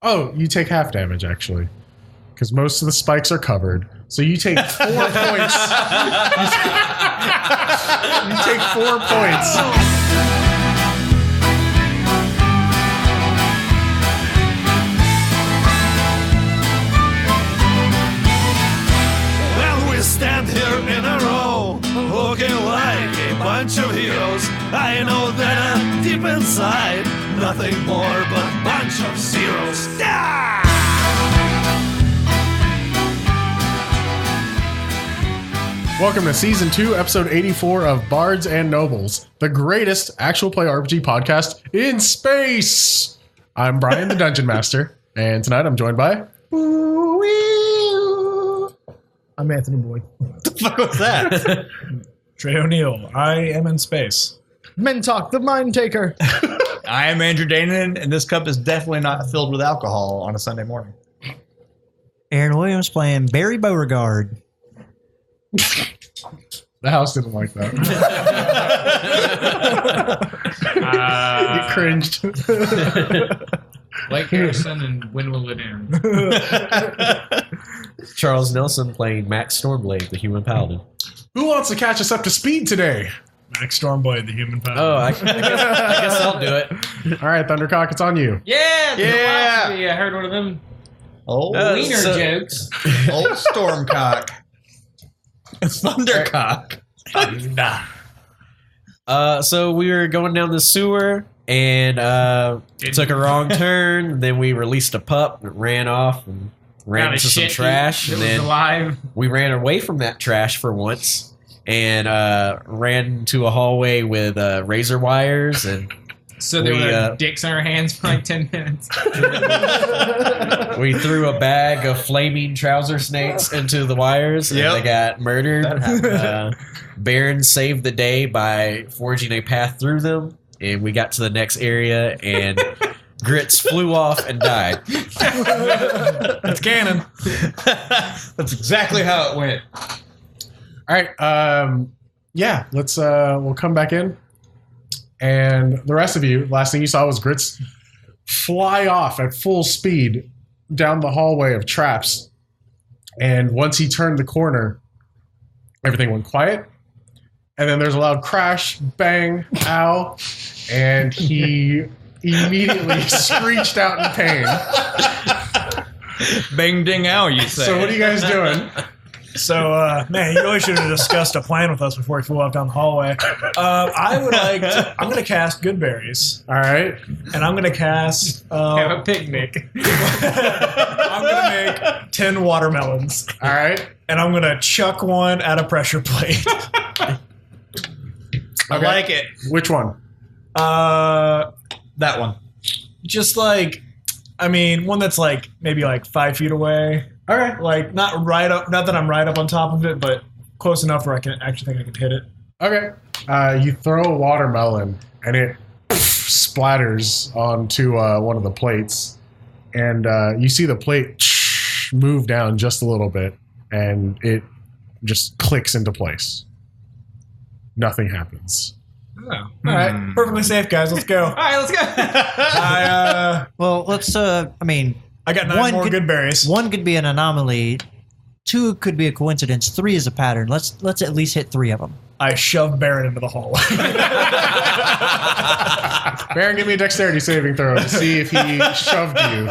Oh, you take half damage, actually. Because most of the spikes are covered. So you take 4 points. You take 4 points. Well, we stand here in a row, looking like a bunch of heroes. I know that deep inside, nothing more but a bunch of zeros. Ah! Welcome to Season 2, Episode 84 of Bards and Nobles, the greatest actual play RPG podcast in space. I'm Brian, the Dungeon Master, and tonight I'm joined by... I'm Anthony Boyd. What the fuck was that? Trey O'Neill. I am in space. Mentalk, the Mind Taker. I am Andrew Danon, and this cup is definitely not filled with alcohol on a Sunday morning. Aaron Williams playing Barry Beauregard. The house didn't like that. You cringed. Blake Harrison and when will it end? Charles Nelson playing Max Stormblade, the human paladin. Who wants to catch us up to speed today? Max Stormblade, the human paladin. Oh, I guess I'll do it. All right, Thundercock, it's on you. Yeah! Yeah. Philosophy. I heard one of them Oh, wiener jokes. Old Stormcock. Thundercock. So we were going down the sewer and took a wrong turn. And then we released a pup that ran off and ran into some trash. And then alive. we ran away from that trash for once and ran into a hallway with razor wires and. So there were dicks in our hands for like 10 minutes. We threw a bag of flaming trouser snakes into the wires, and they got murdered. Baron saved the day by forging a path through them, and we got to the next area, and Grits flew off and died. That's canon. That's exactly how it went. All right, yeah, let's, we'll come back in. And the rest of you, last thing you saw was Grits fly off at full speed down the hallway of traps. And once he turned the corner, everything went quiet. And then there's a loud crash, bang, ow, and he immediately screeched out in pain. Bang, ding, ow, you say. So what are you guys doing? So, man, you really should have discussed a plan with us before we flew off down the hallway. I'm going to cast Good Berries. All right. And I'm going to cast... Have a picnic. I'm going to make 10 watermelons. All right. And I'm going to chuck one at a pressure plate. I like it. Which one? That one. Just like, I mean, one that's like maybe like 5 feet away. All right. Like, not right up, not that I'm right up on top of it, but close enough where I can actually think I can hit it. Okay. You throw a watermelon, and it splatters onto one of the plates. And you see the plate move down just a little bit, and it just clicks into place. Nothing happens. Oh. All right. Perfectly safe, guys. Let's go. All right, let's go. Well, let's, I got 9 more good berries. 1 could be an anomaly. 2 could be a coincidence. 3 is a pattern. Let's at least hit 3 of them. I shoved Baron into the hallway. Baron, give me a dexterity saving throw to see if he shoved you.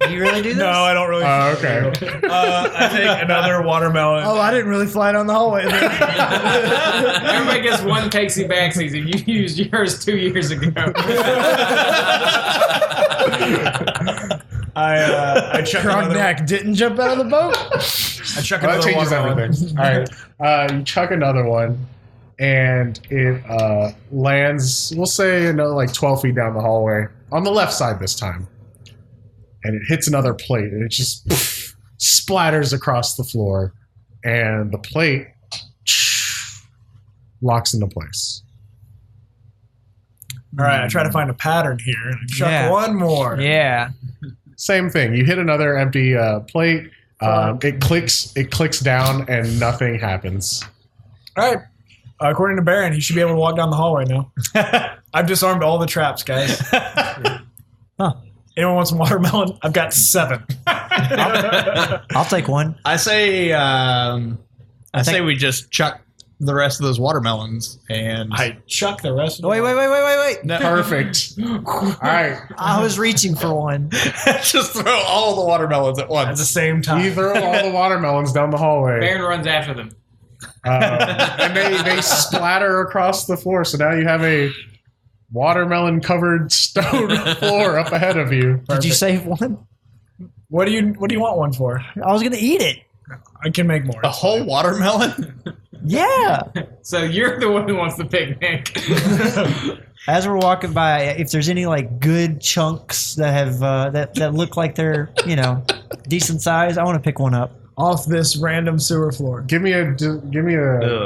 Do you really do this? No, I don't really. Oh, okay. I take another watermelon. Oh, I didn't really fly down the hallway. Everybody gets one takesy backsies, and you used yours 2 years ago. I chuck another. Krognak didn't jump out of the boat. I chuck Well, that another changes watermelon. everything. All right. You chuck another one, and it lands, we'll say, another like 12 feet down the hallway, on the left side this time. And it hits another plate, and it just splatters across the floor, and the plate locks into place. All right, I try to find a pattern here, and I chuck Yeah. one more. Yeah. Same thing. You hit another empty plate. It clicks down, and nothing happens. All right. According to Baron, he should be able to walk down the hallway now. I've disarmed all the traps, guys. Huh. Anyone want some watermelon? I've got 7. I'll take one. I say we just chuck the rest of those watermelons and I chuck the rest of them. Wait. No. Perfect. All right. I was reaching for one. just throw all the watermelons at At once. the same time. You throw all the watermelons down the hallway. Baron runs after them. And they splatter across the floor. So now you have a watermelon-covered stone floor up ahead of you. Did you save one? What do you want one for? I was gonna eat it. I can make more. A whole watermelon? Yeah. So you're the one who wants the picnic. As we're walking by, if there's any like good chunks that have that look like they're decent size, I want to pick one up. Off this random sewer floor. Give me a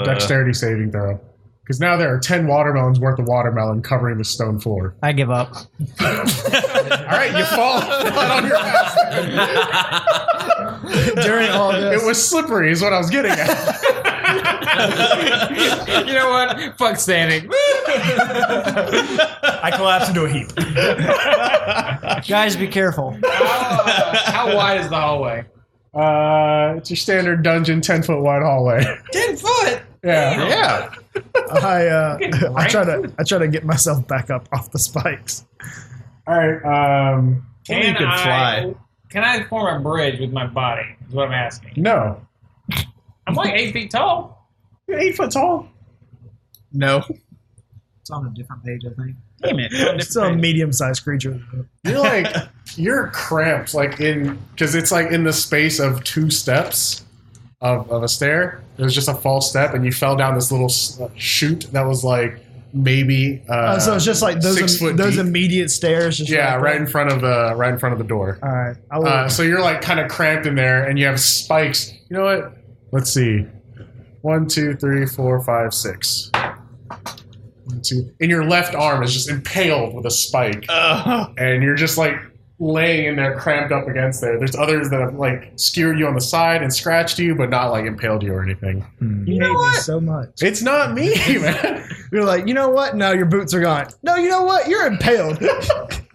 dexterity saving throw. Because now there are 10 watermelons worth of watermelon covering the stone floor. I give up. All right, you fall flat on your ass. During all this. It was slippery is what I was getting at. You know what? Fuck standing. I collapse into a heap. Guys, be careful. How wide is the hallway? It's your standard dungeon 10-foot wide hallway. 10 foot. Yeah. I try to get myself back up off the spikes. All right. You could fly. Can I form a bridge with my body? Is what I'm asking. No. I'm like 8 feet tall. You're 8 foot tall. No. It's on a different page, I think. Damn it. It's a medium-sized creature. You're cramped, because it's like in the space of 2 steps of a stair. It was just a false step, and you fell down this little chute that was like maybe. So it's just like 6 foot those deep. immediate stairs. Just Right in front of the door. All right. So you're like kind of cramped in there, and you have spikes. You know what? Let's see. 1, 2, 3, 4, 5, 6. 1, 2. And your left arm is just impaled with a spike, and you're just like laying in there, cramped up against there. There's others that have like skewered you on the side and scratched you, but not like impaled you or anything. You hate me so much. It's not me, man. You're like, you know what? No, your boots are gone. No, you know what? You're impaled.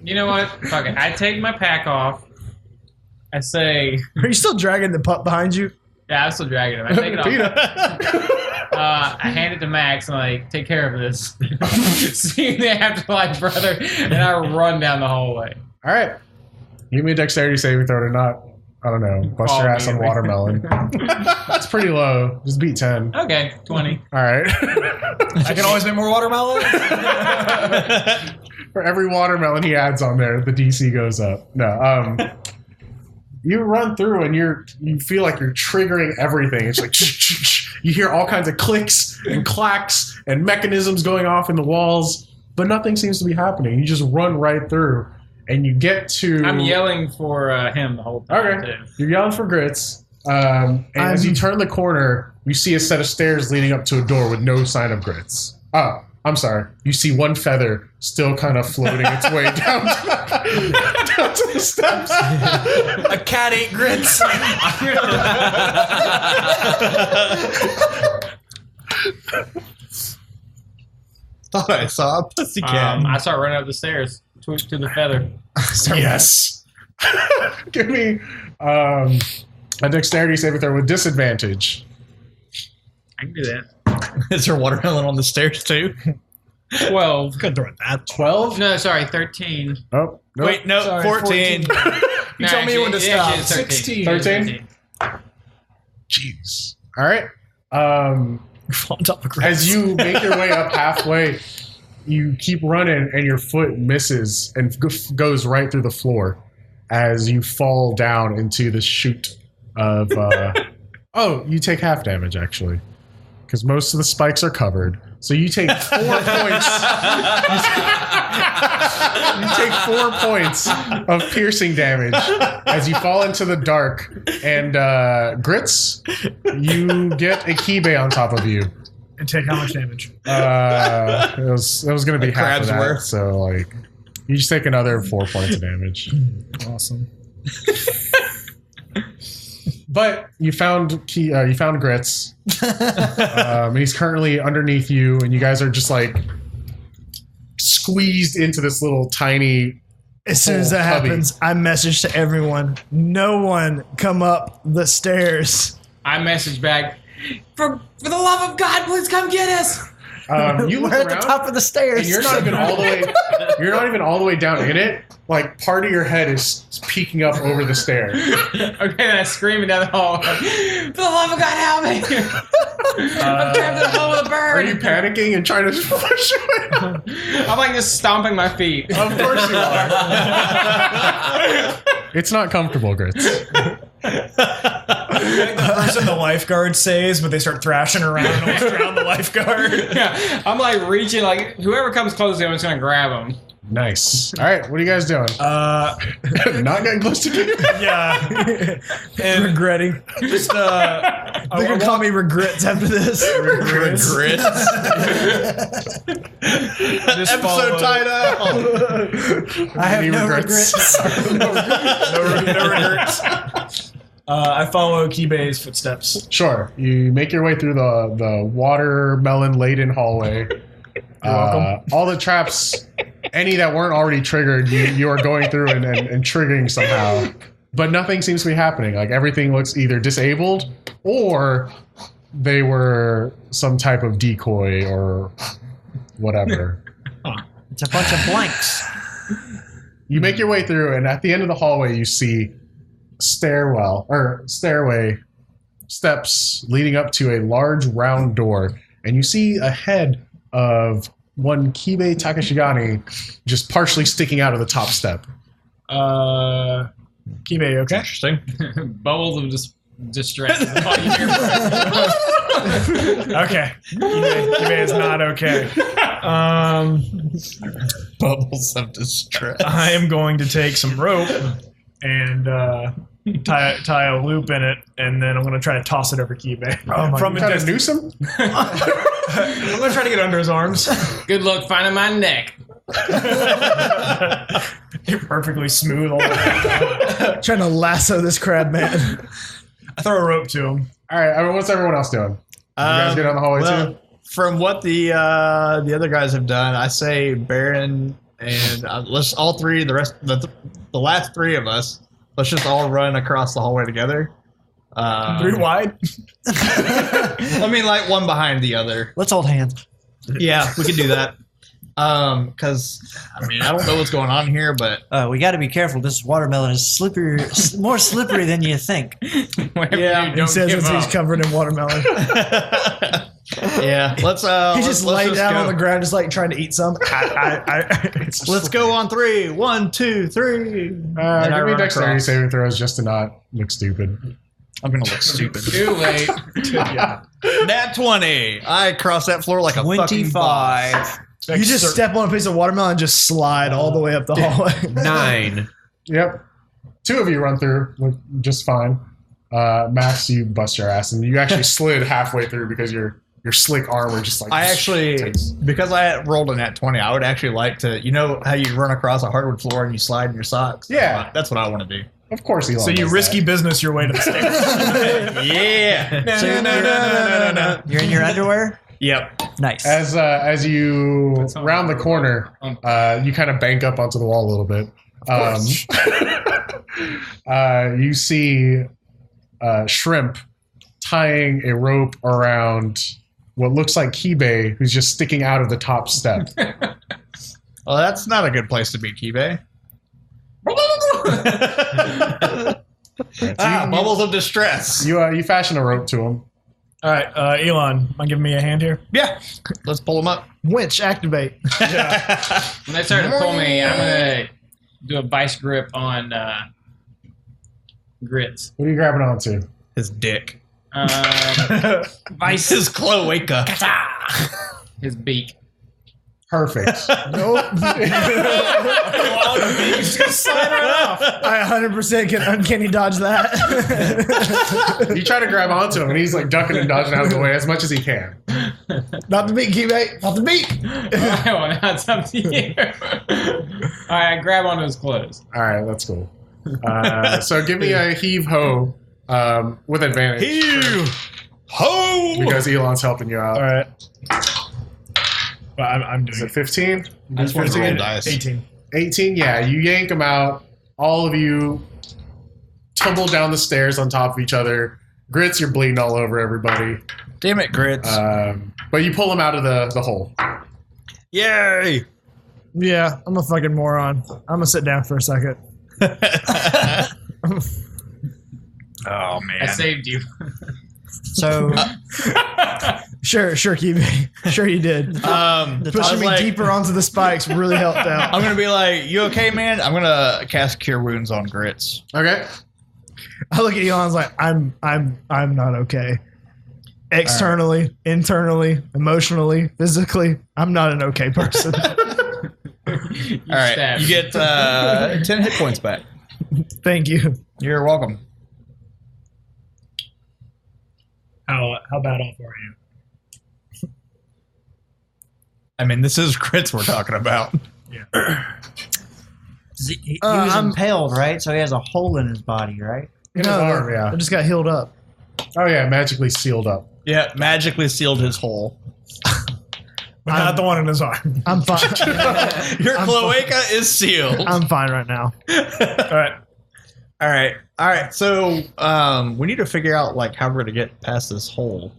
You know what? Fuck it. I take my pack off. I say, Are you still dragging the pup behind you? yeah, I'm still dragging him. I take it off. Peter. I hand it to Max and like, take care of this. See you in the afterlife, brother. And I run down the hallway. All right. Give me a dexterity saving throw to not, I don't know, bust your ass on watermelon. That's pretty low. Just beat 10. Okay, 20. All right. I can always make more watermelon. For every watermelon he adds on there, the DC goes up. No. You run through and you feel like you're triggering everything. It's like you hear all kinds of clicks and clacks and mechanisms going off in the walls, but nothing seems to be happening. You just run right through, and you get to. I'm yelling for him the whole time. Okay, too. you're yelling for Grits, and as you turn the corner, you see a set of stairs leading up to a door with no sign of Grits. Oh, I'm sorry. You see one feather still kind of floating its way down to the steps. A cat ate grits. Thought I saw a pussy cat. I start running up the stairs to the feather. Yes. Give me a dexterity saving throw with disadvantage. I can do that. Is there watermelon on the stairs too? 12. Could throw it that. 12? No, sorry, 13. Oh, nope. Wait, no, Sorry, 14. You tell me when to stop. 16. 13? Jeez. All right. On top of Grits. As you make your way up halfway, you keep running and your foot misses and goes right through the floor as you fall down into the chute of... oh, you take half damage, actually. Because most of the spikes are covered. So you take 4 points. You take 4 points of piercing damage as you fall into the dark. And Grits, you get a keybay on top of you. And take how much damage? It was going to be half of crab's that. worth. So like, you just take another 4 points of damage. Awesome. But you found Grits. He's currently underneath you, and you guys are just like squeezed into this little tiny As soon as that hubby. happens, I message to everyone. No one come up the stairs. I message back, for the love of God, please come get us. You look We're at around, the top of the stairs. and you're not even all the way. You're not even all the way down in it. Like part of your head is peeking up over the stair. Okay, then I scream down the hall, for the love of God, help me. I'm trapped in the hole with a Are bird. you panicking and trying to push away? I'm like just stomping my feet. Of course you are. It's not comfortable, Grits. The person the lifeguard saves, but they start thrashing around and almost drown the lifeguard. Yeah, I'm like reaching, like whoever comes close to him, I'm just gonna grab him. Nice. All right, what are you guys doing? Not getting close to you. Yeah. And Regretting. just They're gonna call me Re-Gritz after this. just follow, Episode title. I have Any no regrets? regrets. no regrets. I follow Kibe's footsteps. Sure. You make your way through the watermelon laden hallway. welcome. All the traps, any that weren't already triggered, you are going through and triggering somehow. But nothing seems to be happening. Like everything looks either disabled or they were some type of decoy or whatever. It's a bunch of blanks. You make your way through, and at the end of the hallway, you see stairway steps leading up to a large round door, and you see a head of one Kibe Takashigani just partially sticking out of the top step. Kibe, you okay? Interesting. Bubbles of distress. Okay. Kibe is not okay. Bubbles of distress. I am going to take some rope and tie a loop in it, and then I'm going to try to toss it over Kibe. From a Trying to distance. noose him? I'm going to try to get under his arms. Good luck finding my neck. You're perfectly smooth all the way. Trying to lasso this crab man. I throw a rope to him. All right, what's everyone else doing? You guys get down the hallway too? From what the other guys have done, I say Baron and let's all three, the last three of us, let's just all run across the hallway together. 3 wide. I mean, like one behind the other. Let's hold hands. Yeah, we could do that. Because I mean, I don't know what's going on here, but We got to be careful. This watermelon is slippery, more slippery than you think. Whatever Yeah, you He don't says give as he's up. covered in watermelon. yeah, let's. He just laid let's down go. on the ground, just like trying to eat some. Let's go on 3. 1, 2, 3. And I Give me run dexterity across. saving throws just to not look stupid. I'm gonna look stupid. Too late. Nat 20. I cross that floor like a fucking boss. 25. You just step on a piece of watermelon and just slide all the way up the hallway. 9. Yep. 2 of you run through look just fine. Max, you bust your ass, and you actually slid halfway through because your slick armor just like. I actually, because I had rolled a nat 20, I would actually like to, you know how you run across a hardwood floor and you slide in your socks? Yeah. That's what I want to do. Of course, Elon. So you does risky that. business your way to the stairs. Yeah. So you're in your underwear? Yep. Nice. As you That's not round the hard. corner, you kind of bank up onto the wall a little bit. You see Shrimp tying a rope around what looks like Kibe, who's just sticking out of the top step. Well, that's not a good place to be, Kibe. Bubbles of distress. You fashion a rope to him. All right, Elon, mind giving me a hand here? Yeah. Let's pull him up. Winch, activate. When they start to pull me, I'm gonna do a vice grip on Grits. What are you grabbing onto? His dick. Vice His cloaca. his beak. Perfect. Nope. I 100% can uncanny dodge that. You try to grab onto him, and he's like ducking and dodging out of the way as much as he can. Not the beak, Kibe. Not the beak. Well, that's up to you. All right, I grab onto his clothes. All right, that's cool. So give me a heave ho with advantage. Heave ho! Because Elon's helping you out. All right. Well, I'm Is doing it 15? I just want to roll dice. 18. 18, yeah. You yank him out. All of you tumble down the stairs on top of each other. Grits, you're bleeding all over everybody. Damn it, Grits. But you pull him out of the hole. Yay! Yeah, I'm a fucking moron. I'm gonna sit down for a second. Oh, man. I saved you. So Sure, Kiwi. Sure you did. Pushing me deeper onto the spikes really helped out. I'm gonna be like, you okay, man? I'm gonna cast Cure Wounds on Grits. Okay. I look at Elon's like, I'm not okay. Externally, internally, emotionally, physically, I'm not an okay person. All right, you get 10 hit points back. Thank you. You're welcome. How bad off are you? I mean, this is Grits we're talking about. he was impaled, right? So he has a hole in his body, right? In his arm, yeah. I just got healed up. Oh, yeah, magically sealed up. Yeah, magically sealed his hole. But not the one in his arm. I'm fine. Your cloaca is sealed. I'm fine right now. All right. So we need to figure out like how we're gonna get past this hole.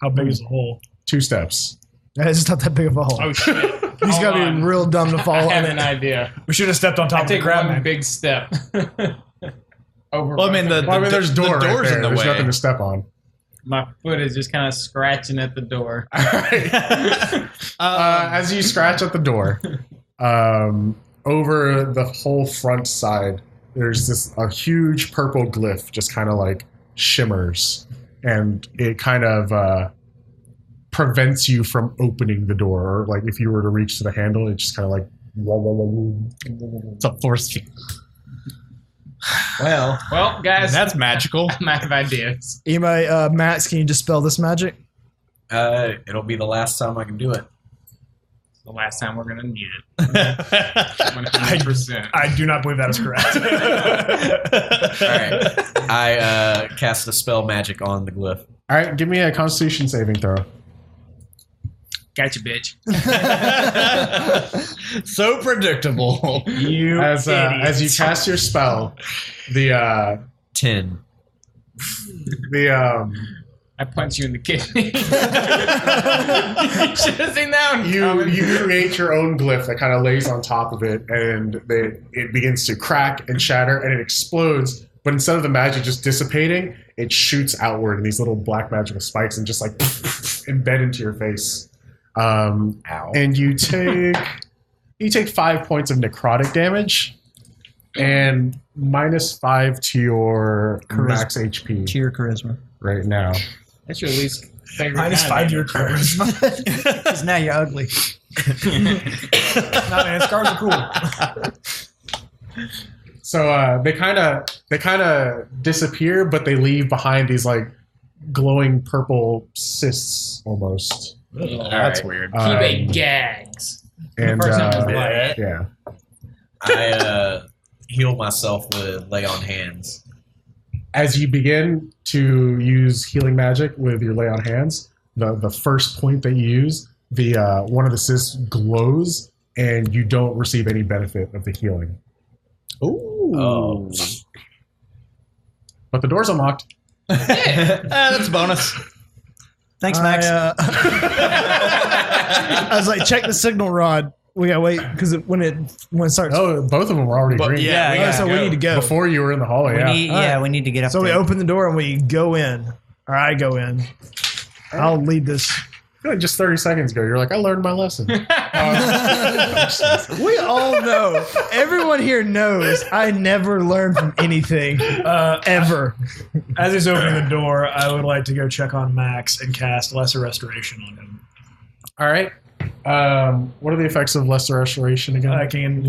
How big is the hole? 2 steps. It's not that big of a hole. Oh shit! He's got to be real dumb to I fall have in an it. idea. We should have stepped on top I of the take crab one man. big step. Over. Well, I mean, There's the door right door's there. in the There's way. nothing to step on. My foot is just kind of scratching at the door. As you scratch at the door, over the whole front side, there's a huge purple glyph just kind of like shimmers, and it kind of prevents you from opening the door. Or like if you were to reach to the handle, it just kind of like It's a force field. Well, guys, That's magical. I'm out of ideas. Anybody, Max, can you dispel this magic? it'll be the last time I can do it. The last time we're gonna need it. 100%. I do not believe that is correct. All right. I cast a spell magic on the glyph. All right, give me a Constitution saving throw. Gotcha, bitch. So predictable. You As you cast your spell, the 10. I punch you in the kidney. You should have seen that one you coming. create your own glyph that kind of lays on top of it, and it begins to crack and shatter, and it explodes. But instead of the magic just dissipating, it shoots outward in these little black magical spikes and just like embed into your face. Ow. And you take 5 points of necrotic damage and -5 to your max HP To your charisma. right now. That's your least favorite. minus 5 to your charisma. Because now you're ugly. Nah, man, scars are cool. So they kind of disappear, but they leave behind these like glowing purple cysts almost. That's weird. Keep gags. And First time in his life. yeah, I heal myself with lay on hands. as you begin to use healing magic with your lay on hands, the first point that you use, the one of the cysts glows, and you don't receive any benefit of the healing. Ooh. Oh. But the door's unlocked. That's a bonus. Thanks, Max. I was like, check the signal rod. We gotta wait because when it starts. Oh, both of them were already green. yeah, so we need to go. Before you were in the hallway. We need to get up So we there. open the door and we go in. Or I go in. I'll lead this. I feel like just 30 seconds ago, you're like, I learned my lesson. We all know. Everyone here knows I never learn from anything. Ever. As he's opening the door, I would like to go check on Max and cast Lesser Restoration on him. All right. What are the effects of lesser restoration again? I can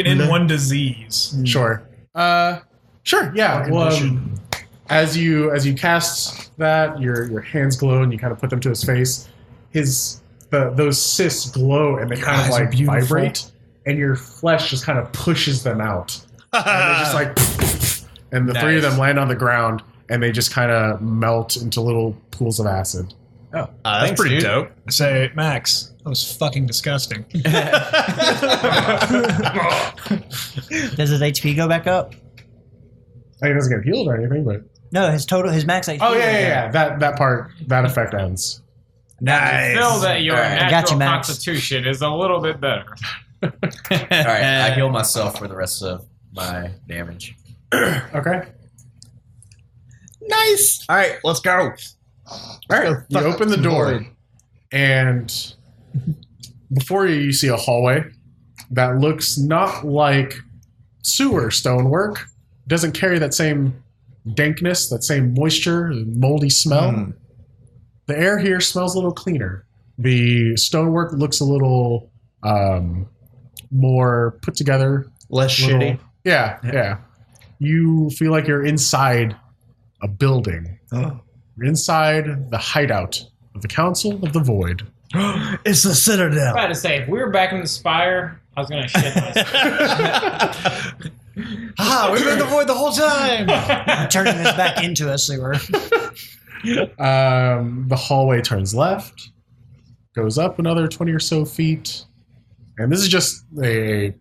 end one disease. Sure. Sure. Yeah. Well, as you cast that, your hands glow and you kind of put them to his face. Those cysts glow and they kind of eyes are like beautiful. vibrate, and your flesh just kind of pushes them out. And they're just like, and the three of them land on the ground and they just kind of melt into little pools of acid. That's pretty dope. Say, Max, That was fucking disgusting. Does his HP go back up? He doesn't get healed or anything, but No, his max HP. yeah. That effect ends. Nice. Feel that your got natural you, Max. constitution is a little bit better. All right, I heal myself for the rest of my damage. Okay. Nice. All right, let's go. All right. You open the door, and before you see a hallway that looks not like sewer stonework. Doesn't carry that same dankness, that same moisture, moldy smell. The air here smells a little cleaner. The stonework looks a little more put together. Less shitty. Yeah. You feel like you're inside a building. Oh. You're inside the hideout of the Council of the Void. It's the I Citadel. was about to say, if we were back in the Spire, I was going to shit myself. We've been in the void the whole time. I'm turning this back into a sewer. The hallway turns left, goes up another 20 or so feet, and this is just a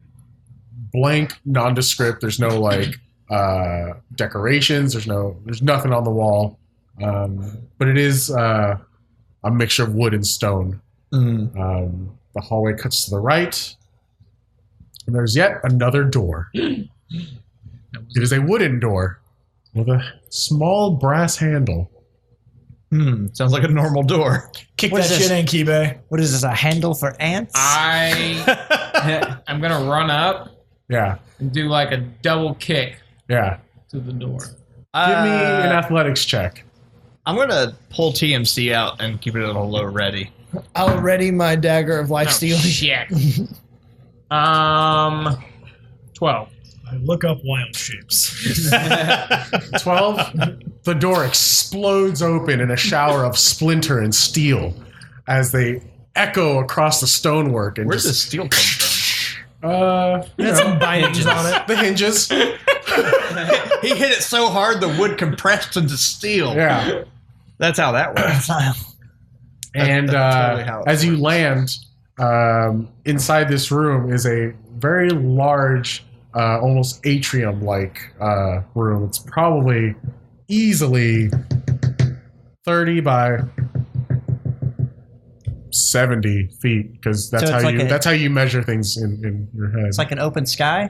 blank, nondescript. There's no like decorations. There's nothing on the wall, but it is a mixture of wood and stone. The hallway cuts to the right, and there's yet another door. It is a wooden door with a small brass handle. Sounds like a normal door. Kick What that is this? shit in, Kibe. What is this, a handle for ants? I'm going to run up Yeah, and do like a double kick yeah. to the door. Give me an athletics check. I'm gonna pull TMC out and keep it at a low ready. I'll ready my dagger of life Oh, stealing. shit. 12. I look up wild shapes. 12. The door explodes open in a shower of splinter and steel as they echo across the stonework. And Where's the just, steel come from? There's some bindings on it. The hinges. He hit it so hard the wood compressed into steel. Yeah. That's how that works. And That's totally how it as you works. land, inside this room is a very large, almost atrium-like room. It's probably easily 30 by 70 feet, because that's So it's how like that's how you measure things in your head. It's like an open sky?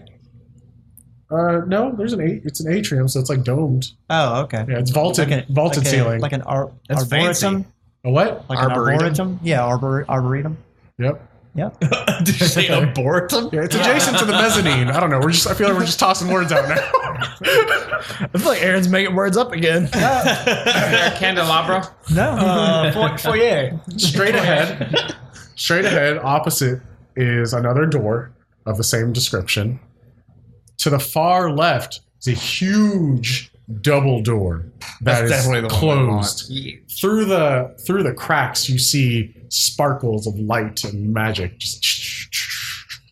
No, there's it's an atrium, so it's like domed. Oh, okay. Yeah, it's vaulted, Like ceiling. Like an That's arboretum? A what? Like Arboretum? an arboretum? Yeah, arboretum. Yep. Yep. Did you say arboretum? Yeah, it's adjacent to the mezzanine. I don't know. I feel like we're just tossing words out now. I feel like Aaron's making words up again. Is there a candelabra? No. Foyer. Straight ahead, opposite is another door of the same description. To the far left is a huge double door that is definitely the one we want. closed. Through the cracks, you see sparkles of light and magic. Just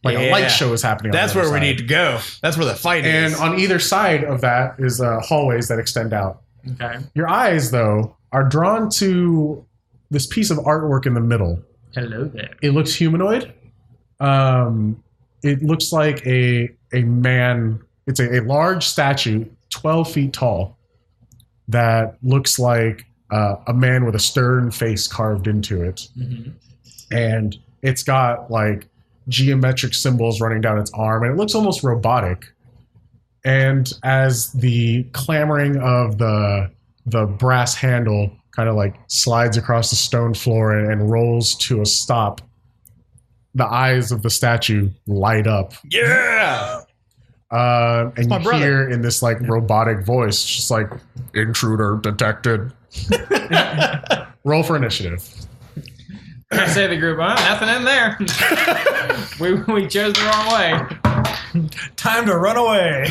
like a light show is happening. That's where we need to go. That's where the fight And is. on either side of that is hallways that extend out. Okay. Your eyes, though, are drawn to this piece of artwork in the middle. Hello there. It looks humanoid. It looks like a man. It's a large statue, 12 feet tall, that looks like a man with a stern face carved into it. Mm-hmm. And it's got like geometric symbols running down its arm, and it looks almost robotic. And as the clamoring of the brass handle kind of like slides across the stone floor and rolls to a stop, the eyes of the statue light up. Yeah! And my you brother. hear in this like robotic voice, just like, intruder detected. Roll for initiative. I say to the group, nothing in there. we chose the wrong way. Time to run away.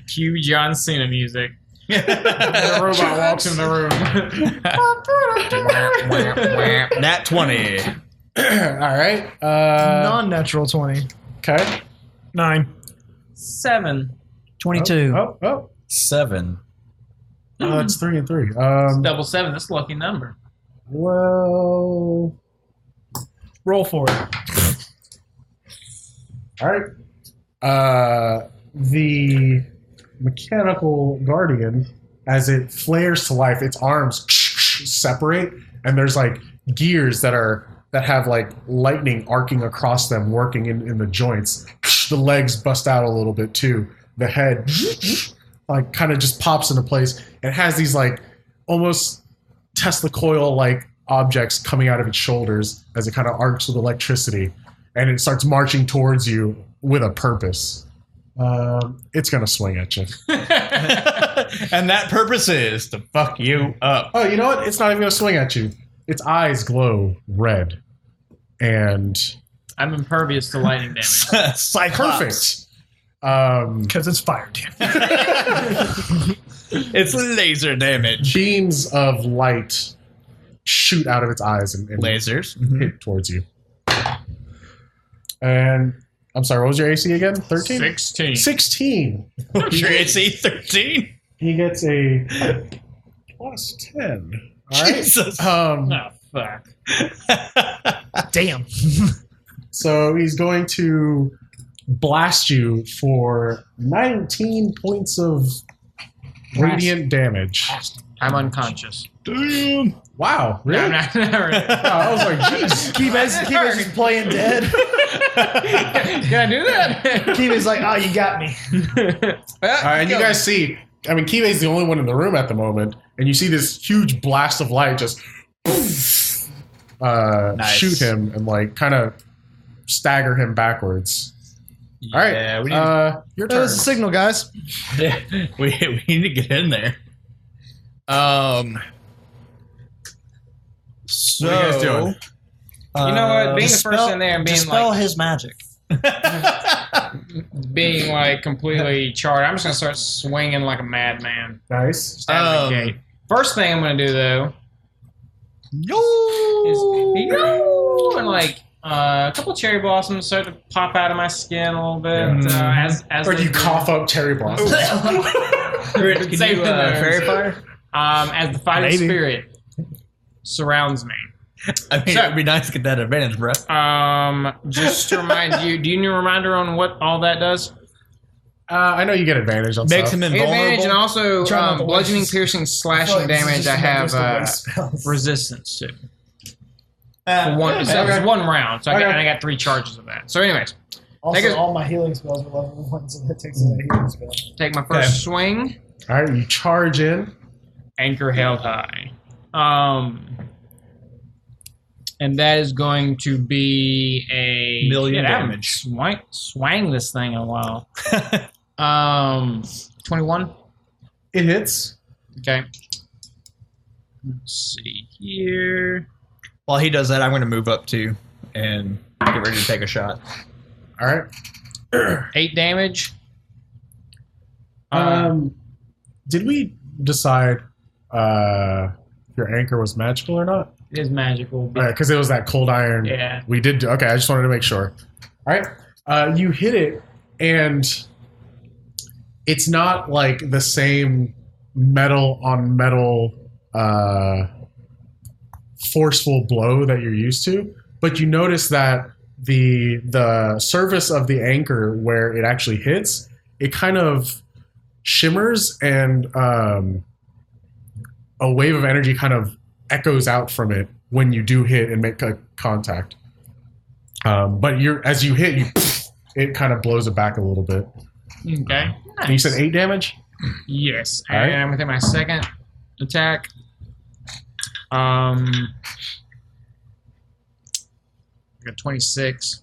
Cue John Cena music. The robot walks in the room. Nat 20. All right. Non-natural 20. Okay. 9. 7. 22. Oh. 7. It's 3 and 3. Double 7. That's a lucky number. Well, Roll for it. all right. The mechanical guardian, as it flares to life, its arms separate, and there's like gears that have like lightning arcing across them, working in the joints. The legs bust out a little bit too. The head like kind of just pops into place. It has these like almost Tesla coil like objects coming out of its shoulders as it kind of arcs with electricity, and it starts marching towards you with a purpose. It's gonna swing at you. And that purpose is to fuck you up. Oh, you know what? It's not even gonna swing at you. Its eyes glow red, and I'm impervious to lightning damage. Cyclops. perfect. Because it's fire damage. It's laser damage. Beams of light shoot out of its eyes and Lasers. hit towards you. And I'm sorry, what was your AC again? 13? 16. 16. Your AC 13? He gets a plus 10. All right. Jesus. Oh, fuck. Damn. So he's going to blast you for 19 points of radiant damage. I'm unconscious. Damn. Wow, No, really? I'm not really. I was like, jeez. Keep just playing dead. Can I do that? Kiwi's like, oh, you got me. And you guys see, I mean, Kiwe's the only one in the room at the moment, and you see this huge blast of light just Nice. shoot him and like kind of stagger him backwards. All right, Yeah, your That turn. was a signal, guys. we need to get in there. So, What are you guys doing? You know what? Being the Dispel- first in there and being dispel like his magic. being like completely charged, I'm just gonna start swinging like a madman. Nice. Just out of the gate. First thing I'm gonna do though is and like a couple cherry blossoms start to pop out of my skin a little bit. As Or they do you do. cough up cherry blossoms? Can Save you the nerves. fairy fire? As the fighting Maybe. spirit surrounds me. I mean, So- it'd be nice to get that advantage, bro. Just to remind you, do you need a reminder on what all that does? I know you get advantage on Makes stuff. him Advantage invulnerable. and also Try not to bludgeoning, waste- piercing, slashing damage. I have resistance to for one. So it's one round, so I got 3 charges of that. So, anyways, Also, Take it- all my healing spells are level 1, so that takes away healing spell. take my first swing. All right, you charge in. Anchor held high. And that is going to be a Million shit, I haven't damage. Swang this thing in a while. 21. It hits. Okay. Let's see here. While he does that, I'm going to move up too and get ready to take a shot. All right. 8 damage. Did we decide if your anchor was magical or not? It is magical. Because it was that cold iron. Yeah. We did. Okay, I just wanted to make sure. All right. You hit it, and it's not like the same metal on metal forceful blow that you're used to, but you notice that the surface of the anchor where it actually hits, it kind of shimmers, and a wave of energy kind of echoes out from it when you do hit and make contact. But as you hit, it kind of blows it back a little bit. Okay. And you said 8 damage? Yes. All right. And I'm going to take my second attack. I got 26.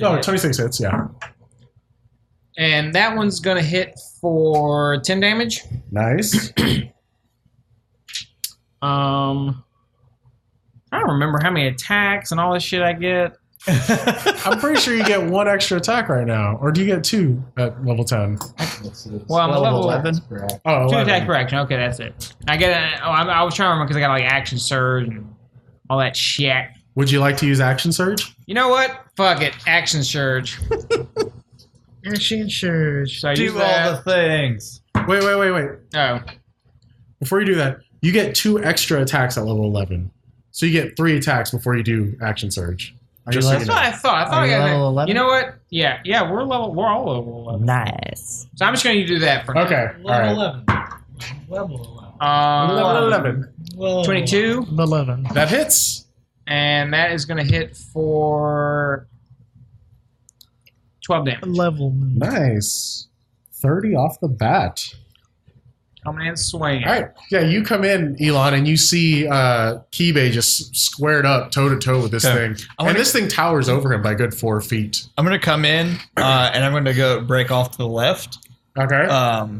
Oh, 26 hits, yeah. And that one's going to hit for 10 damage. Nice. I don't remember how many attacks and all this shit I get. I'm pretty sure you get 1 extra attack right now. Or do you get 2 at level 10? Well, I'm level 11. Oh, 2 11. attacks per action. Okay, that's it. I get. I was trying to remember because I got like action surge and all that shit. Would you like to use action surge? You know what? Fuck it. Action surge. Action surge. So I use Do all that. the things. Wait. Oh. Before you do that, you get 2 extra attacks at level 11. So you get 3 attacks before you do action surge. Just so you That's know. what I thought. Are you level 11? You know what? Yeah, we're all level 11. Nice. So I'm just going to do that for now. Okay. All right. 11. Level 11. Level 11. 22, 11. That hits. and that is going to hit for 12 damage. Level. Nice. 30 off the bat. Coming in swinging. All right. Yeah, you come in, Elon, and you see Guede just squared up toe-to-toe with this thing. And this thing towers over him by a good 4 feet. I'm going to come in, and I'm going to go break off to the left. Okay.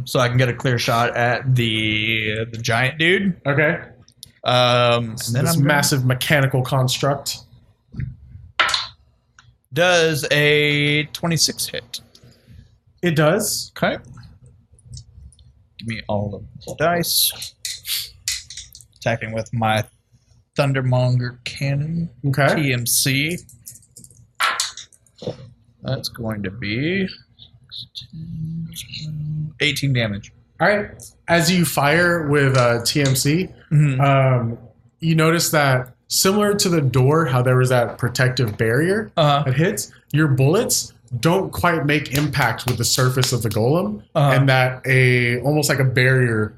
So I can get a clear shot at the giant dude. Okay. This massive mechanical construct. Does a 26 hit? It does. Okay. Give me all of the dice. Attacking with my Thundermonger cannon. Okay. TMC. That's going to be 18 damage. All right. As you fire with TMC, you notice that similar to the door, how there was that protective barrier that hits, your bullets don't quite make impact with the surface of the golem, and that almost like a barrier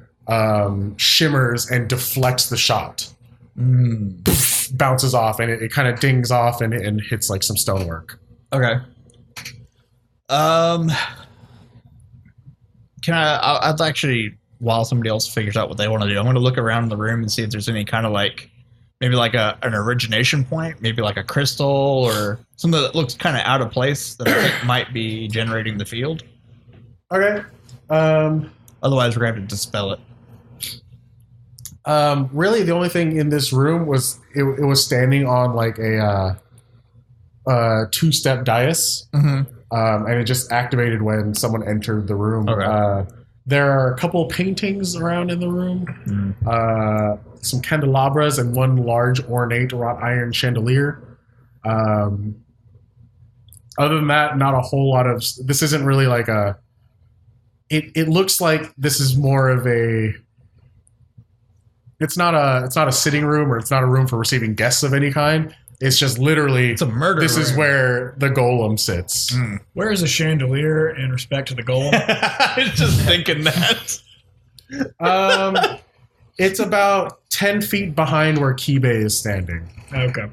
shimmers and deflects the shot. Poof, bounces off, and it kind of dings off and hits like some stonework. Okay. Can I'd actually, while somebody else figures out what they want to do, I'm going to look around the room and see if there's any kind of like, maybe like an origination point, maybe like a crystal or something that looks kind of out of place that I think might be generating the field. Okay. Otherwise, we're going to have to dispel it. Really, the only thing in this room was it was standing on like a 2-step dais, and it just activated when someone entered the room. Okay. There are a couple of paintings around in the room, some candelabras, and one large ornate wrought iron chandelier. Other than that, not a whole lot of. This isn't really like a. It looks like this is more of a. It's not a sitting room, or it's not a room for receiving guests of any kind. It's just literally. It's a murder This is room. where the golem sits. Where is the chandelier in respect to the golem? I was just thinking that. It's about 10 feet behind where Guede is standing. Okay.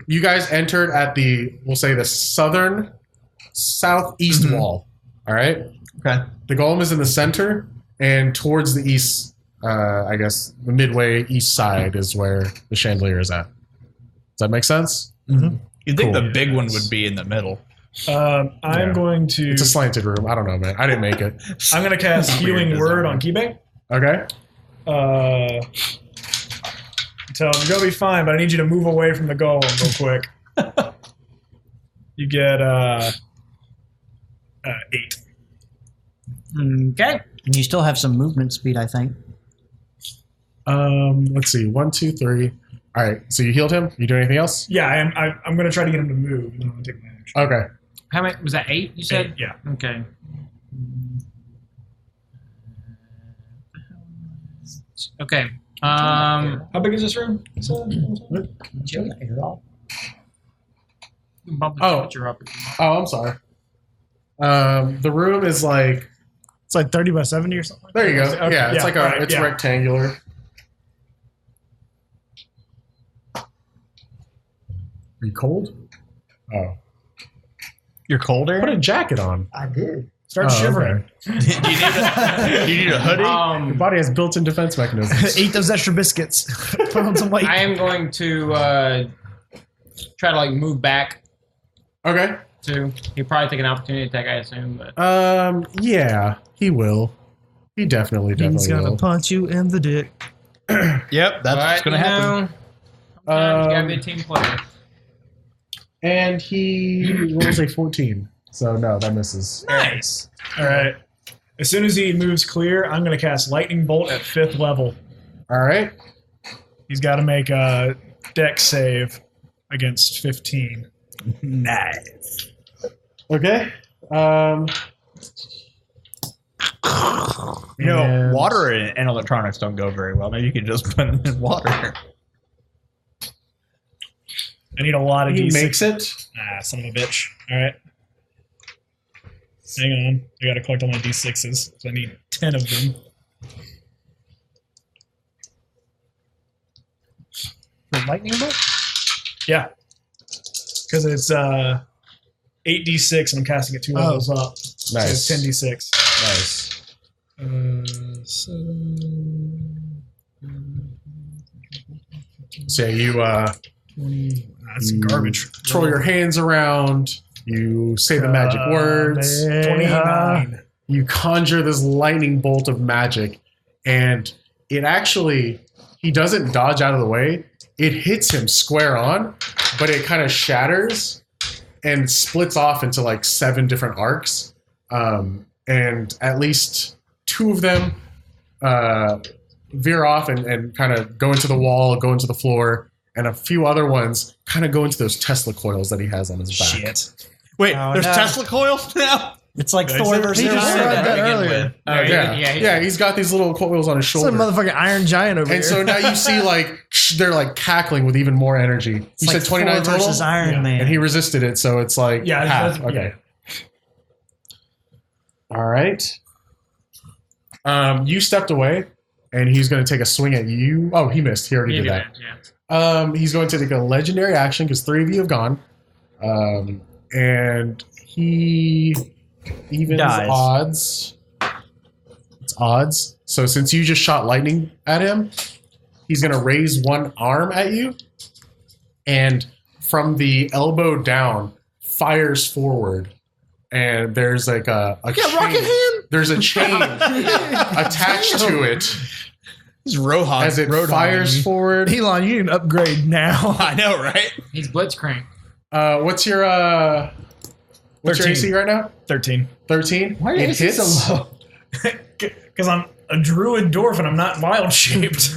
You guys entered at we'll say the southeast wall. All right. Okay. The golem is in the center, and towards the east, I guess the midway east side is where the chandelier is at. Does that make sense? You'd think Cool. the big one would be in the middle. I'm going to. It's a slanted room. I don't know, man. I didn't make it. I'm going to cast Healing Weird Word design. on Guede. Okay. Tell him you're gonna be fine, but I need you to move away from the golem real quick. You get 8. Okay. And you still have some movement speed, I think. Let's see. 1, 2, 3. All right. So you healed him. You do anything else? Yeah, I'm gonna try to get him to move, and then I'm gonna take my action. Okay. How many? Was that 8? You said? 8, yeah. Okay. Okay. How big is this room? Bump the Oh. temperature up. Oh, I'm sorry. The room is like. It's like 30 by 70 or something. There you go. Okay, Yeah, it's like right, it's rectangular. Are you cold? Oh. You're colder? Put a jacket on. I did. Start shivering. do you need a hoodie? Your body has built-in defense mechanisms. Eat those extra biscuits. Put on some weight. I am going to try to like move back Okay. too. He'll probably take an opportunity attack, I assume. But Yeah, he will. He definitely He's gonna will. punch you in the dick. Yep, that's what's going to happen. Sometimes you gotta be a team player. And he rolls a 14. So no, that misses. Nice. All right. As soon as he moves clear, I'm gonna cast Lightning Bolt at 5th level. All right. He's got to make a Dex save against 15. Nice. Okay. You know, And- water and electronics don't go very well. Maybe you could just put it in water. I need a lot of He D6. makes it. Ah, son of a bitch. All right. Hang on. I got to collect all my D6s, so I need 10 of them. The lightning bolt? Yeah. Because it's 8d6 and I'm casting it 2 levels up. Nice. So it's 10d6. Nice. So you That's garbage. twirl your hands around. You say the magic words. 29. You conjure this lightning bolt of magic, and it actually, he doesn't dodge out of the way. It hits him square on, but it kind of shatters and splits off into like 7 different arcs. And at least 2 of them veer off and kind of go into the wall, go into the floor, and a few other ones kind of go into those Tesla coils that he has on his back. Shit. Wait, Oh, there's no. Tesla coils now? It's like Did I Thor say- versus He just Iron said Man. that begin earlier. with. Oh, Yeah, he's got these little coils on his Some shoulder. motherfucking Iron Giant over And here. so now you see like they're like cackling with even more energy. It's You like said 29 Thor versus total? Iron Yeah. Man. And he resisted it, so it's like Yeah, half. that's- Okay. All right. You stepped away, and he's going to take a swing at you. Oh, he missed. He already did that. Yeah. He's going to take a legendary action because 3 of you have gone. And he evens Dies. odds. It's odds. So since you just shot lightning at him, he's going to raise 1 arm at you. And from the elbow down, fires forward. And there's like a chain. rocket hand? There's a chain attached to it This is Rohan. as it fires forward. Elon, you need an upgrade now. I know, right? He's blitzcrank. What's your 13. AC right now? 13. 13. Why are It you hits. so low? Because I'm a druid dwarf and I'm not wild shaped.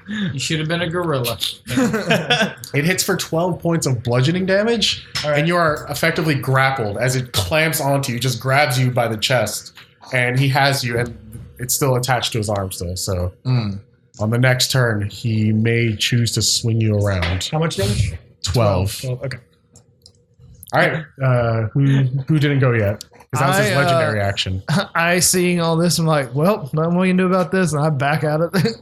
You should have been a gorilla. It hits for 12 points of bludgeoning damage, and you are effectively grappled as it clamps onto you, just grabs you by the chest, and he has you, and it's still attached to his arm still. So on the next turn, he may choose to swing you around. How much damage? 12. 12. Okay. All right. Who didn't go yet? Because that was his I, legendary action. I seeing all this, I'm like, well, nothing we can do about this, and I back out of it.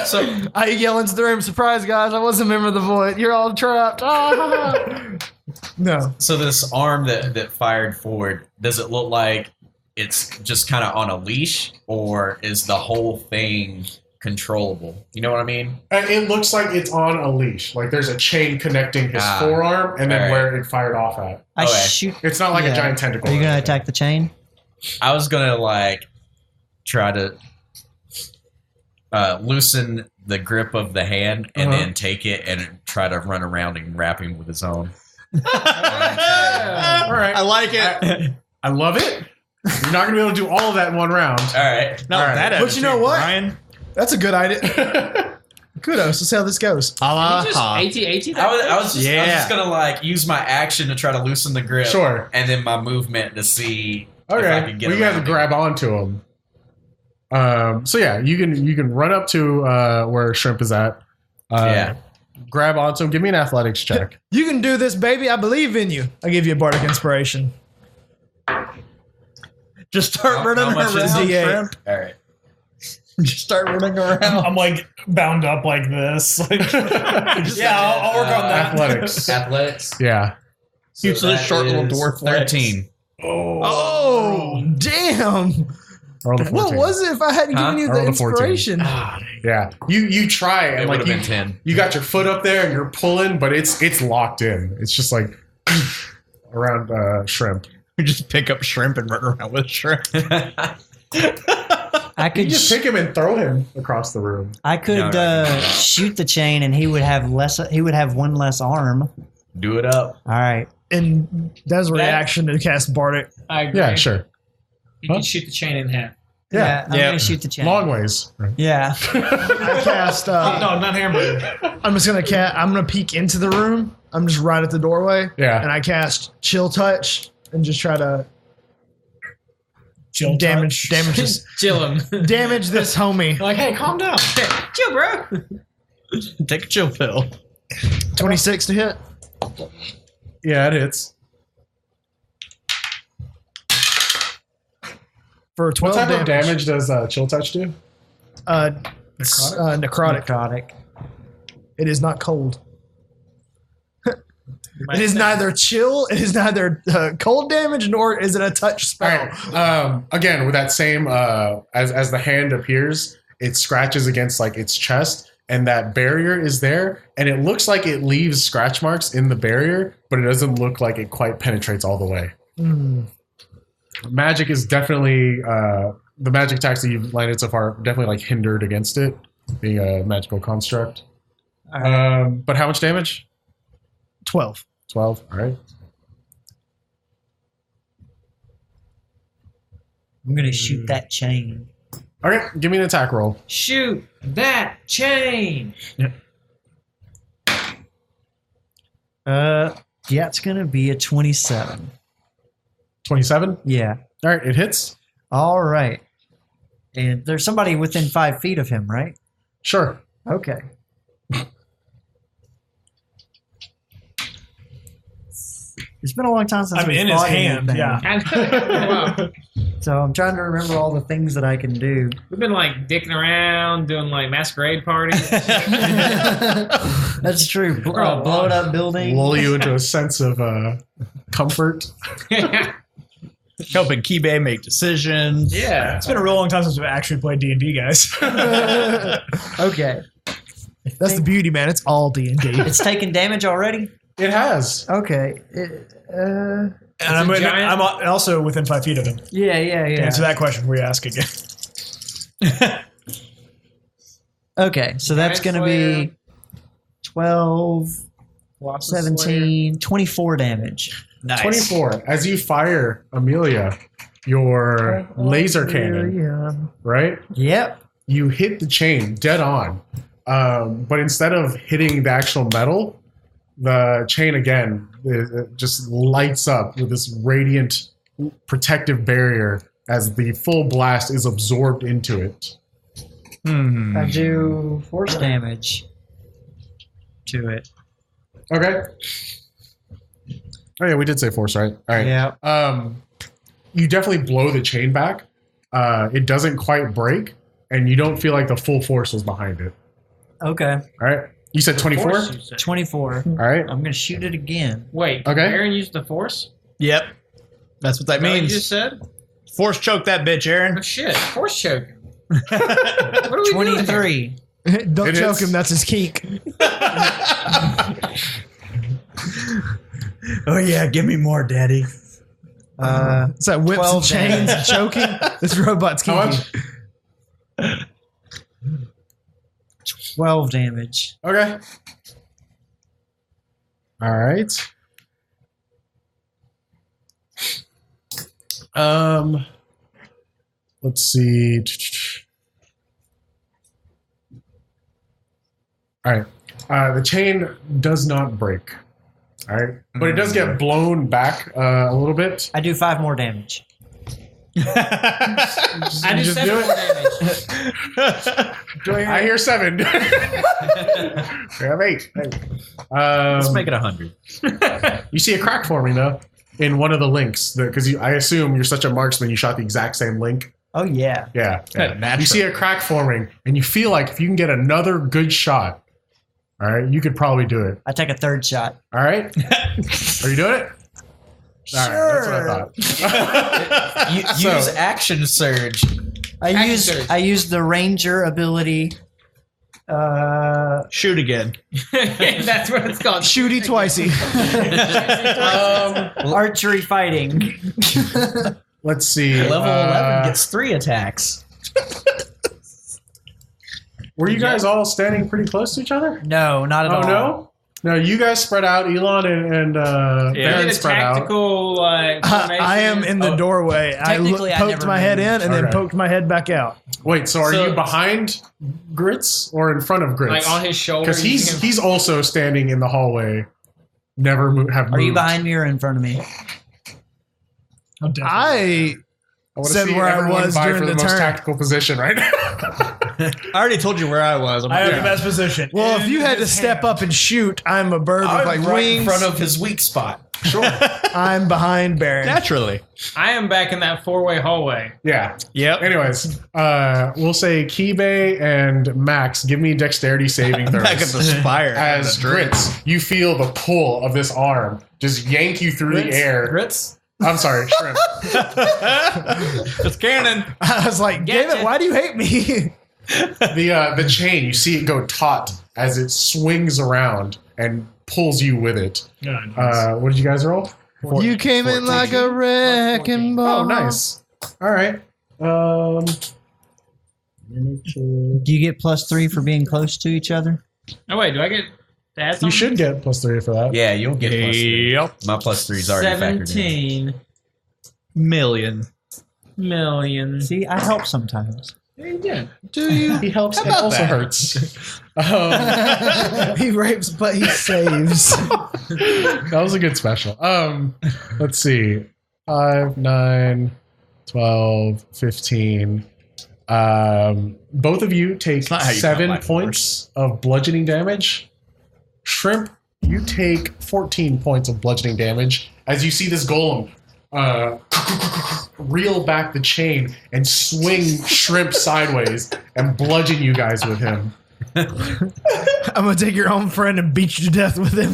So I yell into the room, surprise, guys, I wasn't a member of the Void. You're all trapped. Ah. No. So this arm that fired forward, does it look like it's just kind of on a leash, or is the whole thing controllable? You know what I mean? It looks like it's on a leash. Like there's a chain connecting his forearm and then All right. where it fired off at. I Okay. shoot. It's not like Yeah. a giant tentacle. Are you or going to anything. attack the chain? I was gonna like try to loosen the grip of the hand and then take it and try to run around and wrap him with his own. All right. I like it. I love it. You're not going to be able to do all of that in one round. All right. Not All right. that But you know attitude, what? Brian. That's a good idea. Kudos. Let's see how this goes. You just AT I was Yeah. just gonna like use my action to try to loosen the grip, Sure. and then my movement to see if I Okay. can get We got to around grab onto him. So yeah, you can run up to where Shrimp is at. Yeah. Grab onto him. Give me an athletics check. You can do this, baby. I believe in you. I give you a bardic inspiration. Just start How running much is around, it? Shrimp. All right. Just start running around. I'm like bound up like this. Like, yeah, I'll work on that. Athletics. Athletics. Yeah. So He's a that short little is dwarf legs. 13. Oh, damn. Roll the 14. What was it if I hadn't Huh? given you I the rolled a 14. inspiration? Yeah. You try It and would like have you, been 10. you got your foot up there and you're pulling, but it's locked in. It's just like around Shrimp. We just pick up Shrimp and run around with Shrimp. I You could just pick him and throw him across the room. I could shoot the chain, and he would have less. He would have 1 less arm. Do it up. All right. And that's a reaction to cast bardic. I agree. Yeah, sure. You can shoot the chain in half. Yeah, I'm Yeah. gonna shoot the chain. Long ways. Yeah. I cast. Hot dog, not hamburger. I'm just gonna I'm gonna peek into the room. I'm just right at the doorway. Yeah. And I cast Chill Touch and just try to damage this Chill him. damage this homie. Like, hey, calm down. Chill, bro. Take a chill pill. 26 to hit. Yeah, it hits. For What 12 type of damage. damage does Chill Touch do? Necrotic. Necrotic. It is not cold. It is neither chill, it is neither cold damage, nor is it a touch All spell. right. Again, with that same as the hand appears, it scratches against like its chest, and that barrier is there, and it looks like it leaves scratch marks in the barrier, but it doesn't look like it quite penetrates all the way. Magic is definitely the magic attacks that you've landed so far definitely like hindered against it being a magical construct. But how much damage? 12. 12. All right. I'm gonna shoot that chain. Okay, give me an attack roll. Shoot that chain. Yeah, it's gonna be a 27. 27. Yeah. All right, it hits. All right. And there's somebody within 5 feet of him, right? Sure. Okay. It's been a long time since I'm we in his fought hand, anything. yeah. Wow. So I'm trying to remember all the things that I can do. We've been like dicking around, doing like masquerade parties. That's true. Blow it up building. Lull you into a sense of comfort. Helping Guede make decisions. Yeah. It's been a real long time since we've actually played D&D, guys. Okay. That's the beauty, man. It's all D&D. It's taken damage already? It has. Okay. And I'm also within 5 feet of him. Yeah. To answer that question, were you asking? Okay, so that's going to be 12, 17, 24 damage. Nice. 24. As you fire Amelia, your laser cannon, right? Yep. You hit the chain dead on. But instead of hitting the actual metal, the chain again it just lights up with this radiant protective barrier as the full blast is absorbed into it. I do force damage to it. Okay. Oh yeah, we did say force, right? All right. Yeah. You definitely blow the chain back. It doesn't quite break, and you don't feel like the full force was behind it. Okay. All right. You said 24? 24. All right. I'm going to shoot it again. Wait, Okay. Aaron used the force? Yep. That's what that Is that what you means. just said? Force choke that bitch, Aaron. Oh, shit. Force choke. What are we doing? 23. Don't It choke is. him. That's his kink. Oh yeah, give me more, daddy. It's that whips 12 and chains and choking. This robot's How kinky. much? 12 damage. Okay. All right. Let's see. All right. The chain does not break. All right. But it does get blown back a little bit. I do 5 more damage. I You just just do it. I hear 7. We have 8. Let's make it 100. You see a crack forming though in one of the links because I assume you're such a marksman. You shot the exact same link. Oh, yeah. Yeah. Natural. You see a crack forming, and you feel like if you can get another good shot, all right, you could probably do it. I take a third shot. All right. Are you doing it? All right, that's what I thought. Use action surge. I surge. use the ranger ability. Shoot again. That's what it's called. Shooty twicey. Archery fighting. Let's see. Level 11 gets 3 attacks. Were you guys all standing pretty close to each other? No, not at Oh all. no. No, you guys spread out. Elon and Baron Did a spread out. tactical formation. I am in the doorway. I Technically, I poked never my head moved. in and then Okay. poked my head back out. Wait, so are So- you behind Grits or in front of Grits? like on his shoulder. Because you can- he's also standing in the hallway. Never have moved. Are you behind me or in front of me? I wanna said see where I everyone was vie during for the most turn. tactical position right now. I already told you where I was. I have the best position. Well, if in you had to his step hand. up and shoot, I'm a bird with I'm like right wings. in front of his weak spot. Sure. I'm behind Baron. Naturally. I am back in that 4-way hallway. Yeah. Yep. Anyways, we'll say Kibe and Max, give me dexterity saving throws. Back at the spire. As Gritz, you feel the pull of this arm just yank you through the air. Grits? I'm sorry, shrimp. It's canon. I was like, damn Gotcha. it, why do you hate me? The chain, you see it go taut as it swings around and pulls you with it. What did you guys roll? You came in like a wrecking ball. Oh, nice. All right. Do you get +3 for being close to each other? Oh, wait, do I get to add something? You should get +3 for that. Yeah, you'll get +3. Yep. My +3 is already factored in. 17 Million. million. See, I help sometimes. Yeah, you did. Do you? He helps. It also hurts. He rapes, but he saves. That was a good special. Let's see. 5, 9, 12, 15. Both of you take not how you 7 count life points of bludgeoning damage. Shrimp, you take 14 points of bludgeoning damage as you see this golem reel back the chain and swing Shrimp sideways and bludgeon you guys with him. I'm gonna take your own friend and beat you to death with him.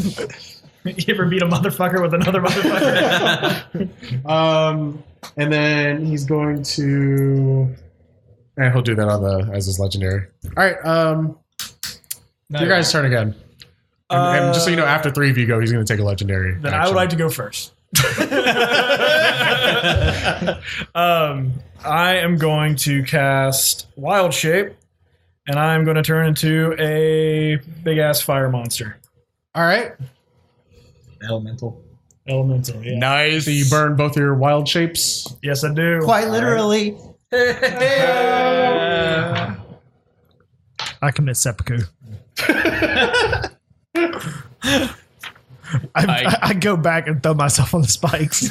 You ever beat a motherfucker with another motherfucker? And then he's going to... And he'll do that on the as his legendary. All right, your guys' turn again. And just so you know, after 3 of you go, he's going to take a legendary. Then I would like to go first. I am going to cast Wild Shape, and I'm going to turn into a big ass fire monster. All right. Elemental. Elemental, yeah. Nice. So you burn both your wild shapes. Yes, I do. Quite literally. I commit seppuku. I go back and throw myself on the spikes.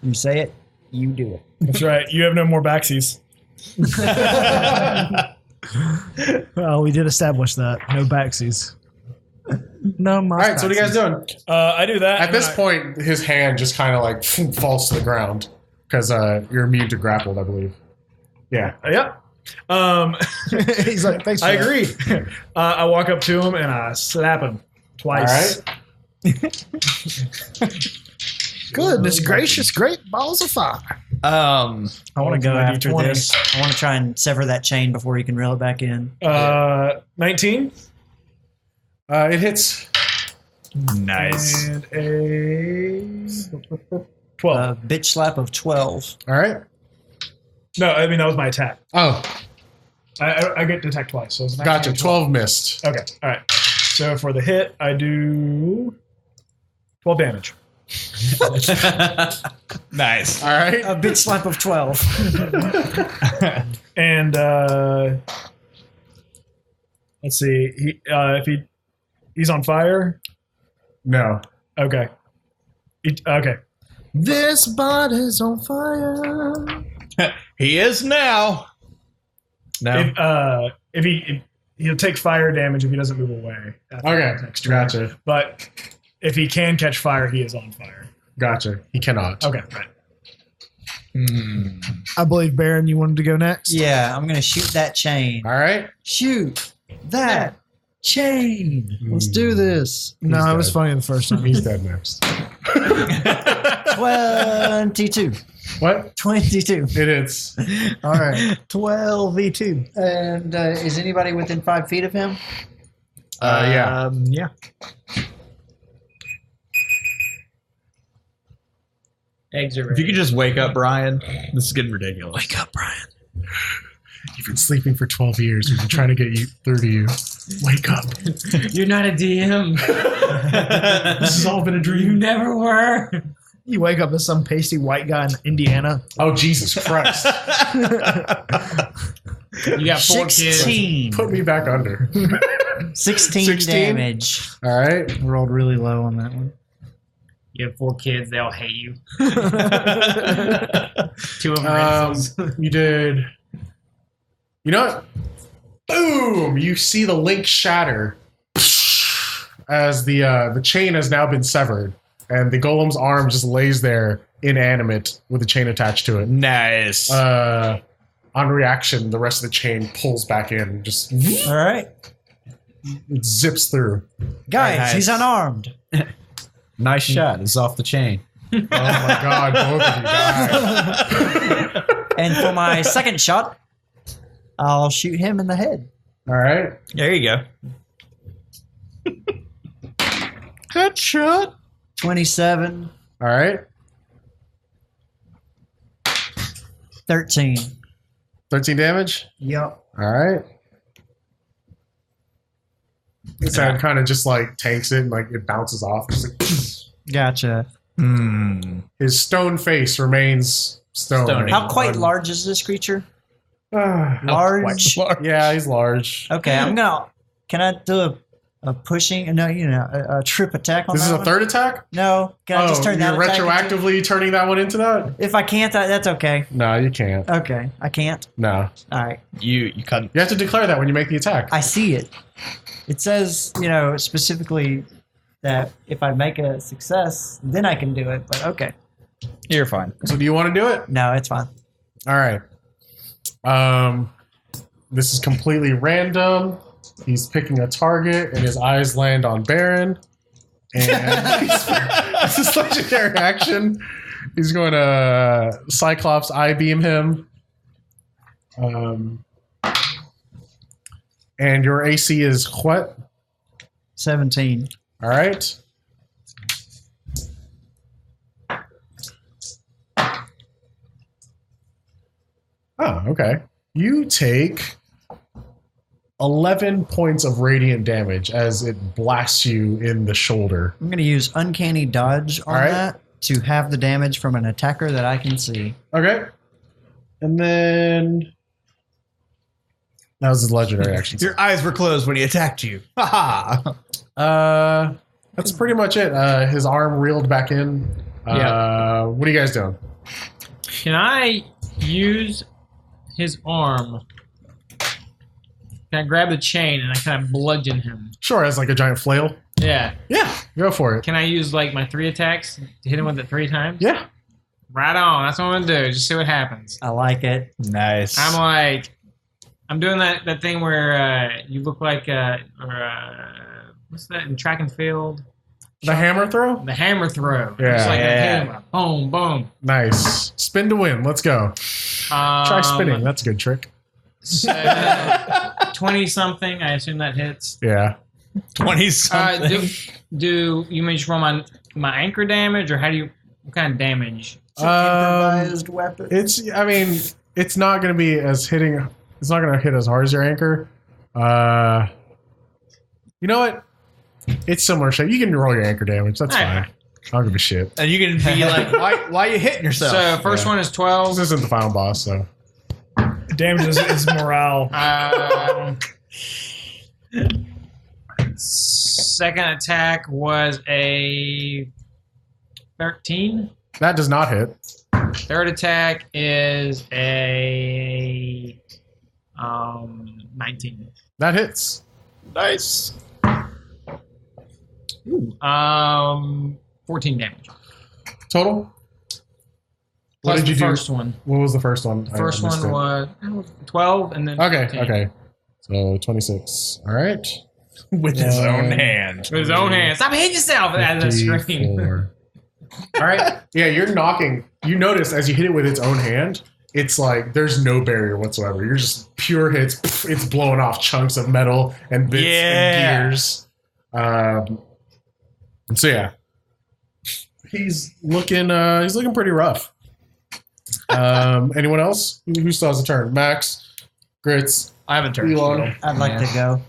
You say it, you do it. That's right. You have no more backsies. Well, we did establish that. No backsies. No, my All right, so what are you guys doing? I do that. At this point, his hand just kind of like falls to the ground because you're immune to grappled, I believe. Yeah. Yep. He's like, thanks for I that. agree. I walk up to him and I slap him twice. All right. Goodness gracious, great balls of fire. I want to go Ready after 20. this. I want to try and sever that chain before he can reel it back in. 19. It hits. Nice. And a 12. Bitch slap of 12. All right. No, I mean, that was my attack. Oh, I get to attack twice. So it's 19 gotcha. and 12 missed. Okay, all right. So for the hit, I do 12 damage. Nice. All right. A bitch slap of 12. And let's see. He's on fire. No. Okay. Okay. This body's on fire. He is now. No. If he'll take fire damage if he doesn't move away. Okay. Next turn. Gotcha. But if he can catch fire, he is on fire. Gotcha. He cannot. Okay, right. I believe, Baron, you wanted to go next? Yeah, I'm going to shoot that chain. All right. Shoot that chain. Let's do this. No, He's it was dead. funny the first time. He's dead next. 22. What? 22. It is. All right. 12v2. And is anybody within 5 feet of him? Yeah. Yeah. Eggs are If you ready. could just wake up, Brian. This is getting ridiculous. Wake up, Brian. You've been sleeping for 12 years. We've been trying to get you through to you. Wake up. You're not a DM. This has all been a You dream. never were. You wake up as some pasty white guy in Indiana. Oh, Jesus Christ. You got 4 kids. 16. Put me back under. 16 16? damage. All right. Rolled really low on that one. You have 4 kids. They all hate you. 2 of them are incels. You did. You know what? Boom! You see the link shatter as the chain has now been severed, and the golem's arm just lays there inanimate with a chain attached to it. Nice. On reaction, the rest of the chain pulls back in, just All right. it zips through. Guys, Nice. he's unarmed. Nice shot. It's off the chain. Oh my god, both of you die. And for my second shot, I'll shoot him in the head. All right. There you go. Headshot. 27, All right. 13. 13 damage. Yep. All right. His head kind of just like tanks it and like it bounces off. Just like, Gotcha. his stone face remains stone. Stony. How quite large is this creature? Ah, Large. yeah, he's large. Okay, can I do a pushing? No, a trip attack on This is that a one? third attack? No, can I just turn that you're attack retroactively turning that one into that? into- If I can't, that's okay. No, you can't. Okay, I can't. No. All right, You cut. You have to declare that when you make the attack. I see it. It says, specifically that if I make a success, then I can do it. But okay, You're fine. So do you want to do it? no, it's fine. All right. This is completely random. He's picking a target, and his eyes land on Baron. And this is legendary action. He's going to Cyclops eye beam him. And your AC is what? 17. All right. Oh, okay. You take 11 points of radiant damage as it blasts you in the shoulder. I'm going to use Uncanny Dodge on All right. that to have the damage from an attacker that I can see. Okay. And then that was his legendary action. Your eyes were closed when he attacked you. Ha That's pretty much it. His arm reeled back in. What are you guys doing? Can I use his arm? Can I grab the chain and I kind of bludgeon him? Sure, as like a giant flail. Yeah. Yeah, go for it. Can I use like my 3 attacks to hit him with it 3 times? Yeah. Right on. That's what I'm gonna do. Just see what happens. I like it. Nice. I'm doing that thing where you look like what's that in track and field? The hammer throw? The hammer throw. Yeah. Just like Yeah. hit him. Boom, boom. Nice. Spin to win. Let's go. Try spinning. That's a good trick. So, 20 something. I assume that hits. Yeah. 20 something. Do you mean just roll my anchor damage, or what kind of damage? Improvised weapon. It's not going to be as hitting. It's not going to hit as hard as your anchor. You know what? It's similar shape. You can roll your anchor damage. That's All fine. right. I don't give a shit. And you can be like, why are you hitting yourself? So first one is 12. This isn't the final boss, so. Damage is morale. Second attack was a 13. That does not hit. Third attack is a 19. That hits. Nice. 14 damage. Total? What Plus did you the do? first one. What was the first one? The first I missed one was 12, and then Okay, 15. okay. So 26. All right. With his own hand. With his own hand. Stop hitting yourself out of the screen. 54. All right. Yeah, you're knocking. You notice as you hit it with its own hand, it's like there's no barrier whatsoever. You're just pure hits. Pff, it's blowing off chunks of metal and bits and gears. And so yeah, he's looking pretty rough. Anyone else? Who still has a turn? Max, Gritz, I haven't turned. Elon. I'd like to go.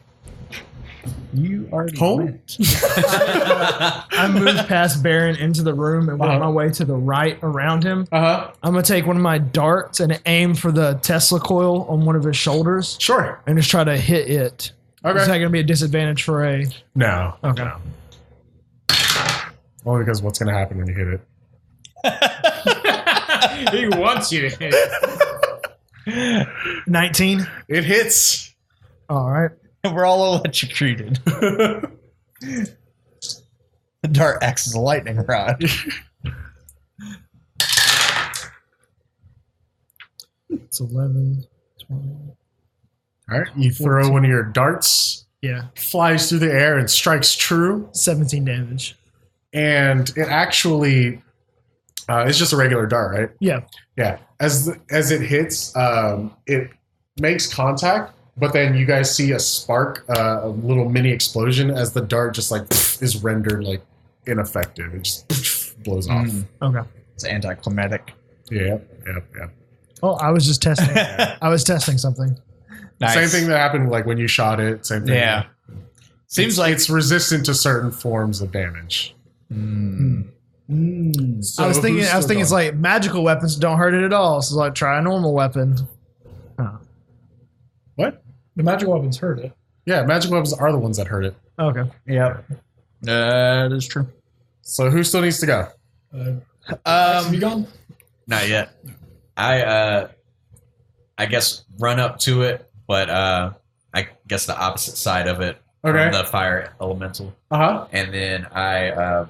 You already Home? went. I moved past Baron into the room and went my way to the right around him. Uh-huh. I'm going to take one of my darts and aim for the Tesla coil on one of his shoulders Sure. and just try to hit it. Okay. Is that going to be a disadvantage for a... No. Okay. Only because what's going to happen when you hit it? He wants you to hit it. 19. It hits. All right. We're all electrocuted. The dart acts as a lightning rod. It's 11, 20. All right. You throw one of your darts, Yeah. flies through the air and strikes true. 17 damage. And it actually, it's just a regular dart, right? Yeah. Yeah. As it hits, it makes contact, but then you guys see a spark, a little mini explosion as the dart just like is rendered like ineffective. It just blows off. Okay. It's anticlimactic. Yeah. Oh, I was just testing. I was testing something. Nice. Same thing that happened like when you shot it. Same thing. Yeah. Seems like it's resistant to certain forms of damage. So I was thinking who's still it's going? like magical weapons don't hurt it at all. So like try a normal weapon. What? The magical weapons hurt it. Yeah, magic weapons are the ones that hurt it. Okay. Yep. That is true. So who still needs to go? Have you gone? Not yet. I guess run up to it, but I guess the opposite side of it. Okay. From the fire elemental. Uh-huh. And then I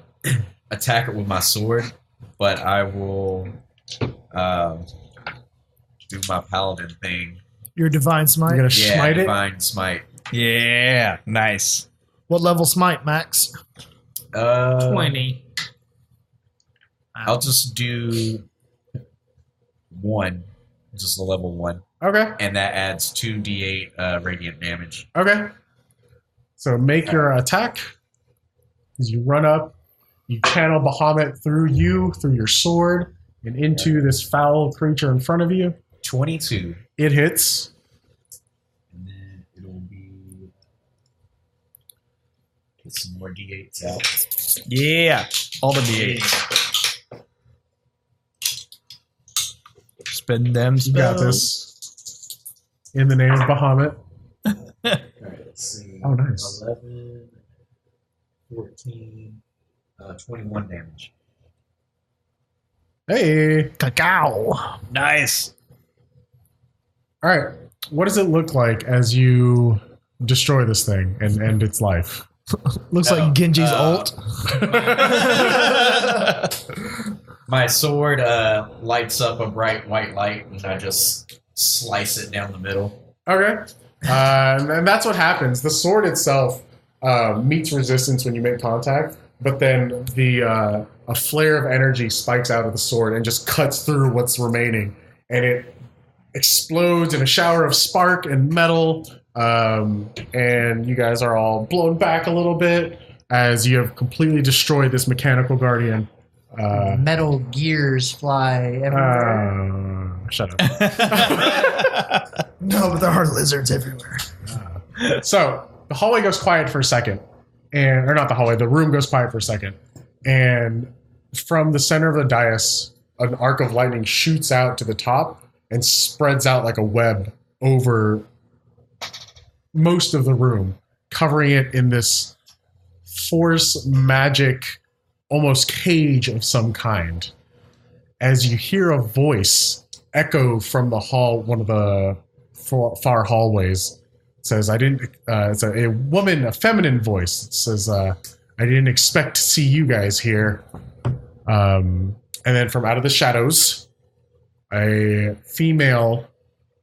attack it with my sword, but I will do my paladin thing. Your divine smite. You're going to Yeah, smite it? divine smite. Yeah. Nice. What level smite, Max? 20. I'll just do 1, just a level 1, Okay. and that adds 2d8 radiant damage. Okay. So make your attack. As you run up, you channel Bahamut through your sword, and into this foul creature in front of you. 22, It hits. and then it'll be get some more d8s out. Yeah. All the D8s. Spin them. You got this. In the name of Bahamut. All right, let's see. Oh, nice. 11, 14, 21 damage. Hey. Cacao. Nice. All right. What does it look like as you destroy this thing and end its life? Looks like Genji's ult. My sword lights up a bright white light, and I just slice it down the middle. Okay. And that's what happens. The sword itself meets resistance when you make contact, but then a flare of energy spikes out of the sword and just cuts through what's remaining, and it explodes in a shower of spark and metal, and you guys are all blown back a little bit as you have completely destroyed this mechanical guardian. Metal gears fly everywhere. Shut up. No, but there are lizards everywhere. So the hallway goes quiet for a second, or not the hallway, the room goes quiet for a second, and from the center of the dais, an arc of lightning shoots out to the top and spreads out like a web over most of the room, covering it in this force magic, almost cage of some kind. As you hear a voice echo from the hall, one of the far hallways, it says, it's a woman, a feminine voice. It says, I didn't expect to see you guys here. And then from out of the shadows, a female